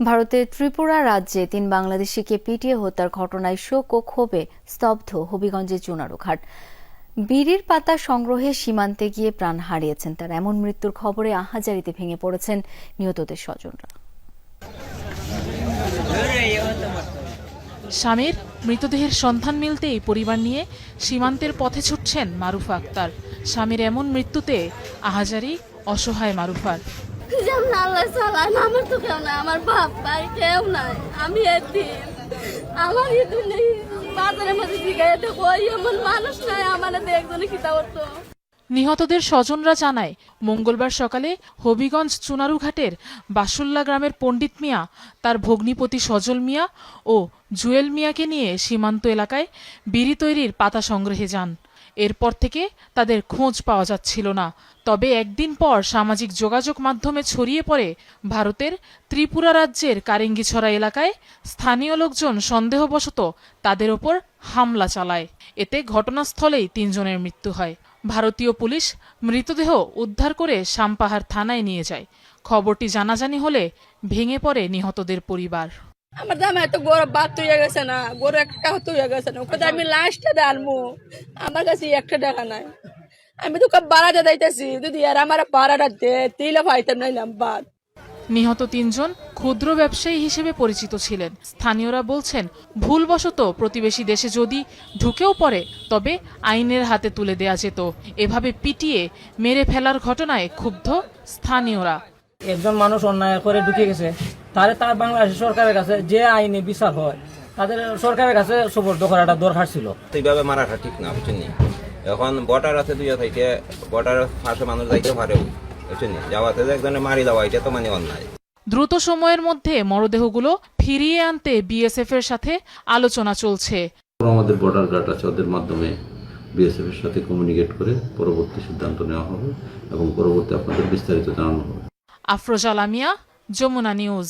ভারতের ত্রিপুরা রাজ্যে ৩ বাংলাদেশিকে পিটিয়ে হত্যার ঘটনায় শোক ও ক্ষোভে স্তব্ধ হবিগঞ্জের চুনারুঘাট। বিড়ির পাতা সংগ্রহে সীমান্তে গিয়ে প্রাণ হারিয়েছেন তারা। এমন মৃত্যুর খবরে আহাজারিতে ভেঙে পড়েছেন নিহতদের স্বজনরা। স্বামীর মৃতদেহের সন্ধান মিলতেই পরিবার নিয়ে সীমান্তের পথে ছুটছেন মারুফা আক্তার। স্বামীর এমন মৃত্যুতে আহাজারি, অসহায় মারুফার। আল্লাহ চালান, আমার তো কেউ নাই, আমার বাপ ভাই কেউ নাই, আমি আমার বাজারের মধ্যে জিগাই দেখো এমন মানুষ নাই, আমার একজনে খিতা করতো। নিহতদের স্বজনরা জানায়, মঙ্গলবার সকালে হবিগঞ্জ চুনারুঘাটের বাসুল্লা গ্রামের পণ্ডিত মিয়া তার ভগ্নিপতি সজল মিয়া ও জুয়েল মিয়াকে নিয়ে সীমান্ত এলাকায় বিড়ি তৈরির পাতা সংগ্রহে যান। এরপর থেকে তাদের খোঁজ পাওয়া যাচ্ছিল না। তবে একদিন পর সামাজিক যোগাযোগ মাধ্যমে ছড়িয়ে পড়ে ভারতের ত্রিপুরা রাজ্যের কারেঙ্গিছড়া এলাকায় স্থানীয় লোকজন সন্দেহবশত তাদের ওপর হামলা চালায়। এতে ঘটনাস্থলেই ৩ জনের মৃত্যু হয়। ভারতীয় পুলিশ মৃতদেহ উদ্ধার করে সামপাহাড় থানায় নিয়ে যায়। খবরটি জানাজানি হলে ভেঙে পড়ে নিহতদের পরিবার। আমার দাম এত গরম বাদ তৈরি গেছে না, গরু একটা তৈরি গেছে না, ওকে আমি লাস্টটা আনবো, আমার কাছে একটা টাকা নাই। আমি তো বাড়াটা দিতেছি, যদি আর আমার বাড়াটা দে তিলে পাইতাম নাইলাম বাদ। নিহত ৩ জন ক্ষুদ্র ব্যবসায়ী হিসেবে পরিচিত ছিলেন। স্থানীয়রা বলছেন, ভুলবশত প্রতিবেশী দেশে যদি ঢুকেও পড়ে তবে আইনের হাতে তুলে দেয়া যেত। এভাবে পিটিয়ে মেরে ফেলার ঘটনায় ক্ষুব্ধ স্থানীয়রা। একজন মানুষ অন্যায় করে ঢুকে গেছে, তাহলে তার বাংলাদেশ সরকারের কাছে যে আইনে বিচার হয় তাদের সরকারের কাছে সুপর্দ করাটা দরকার ছিল। এইভাবে মারাটা ঠিক না, বুঝছেন? এখন বর্ডার আছে দুই থেকে বর্ডার পাশে মানুষ যাইতে পারে, বুঝছেন? যাওয়াতে একজনে মারি দেওয়া এটা তো মানে অন্যায়। দ্রুত সময়ের মধ্যে মরদেহগুলো ফিরিয়ে আনতে বিএসএফ এর সাথে আলোচনা চলছে। আমাদের বর্ডার গার্ড আছে, ওদের মাধ্যমে বিএসএফ এর সাথে কমিউনিকেট করে পরবর্তী সিদ্ধান্ত নেওয়া হবে এবং পরবর্তী আপনাদের বিস্তারিত জানানো হবে। আফরোজা লামিয়া, যমুনা নিউজ।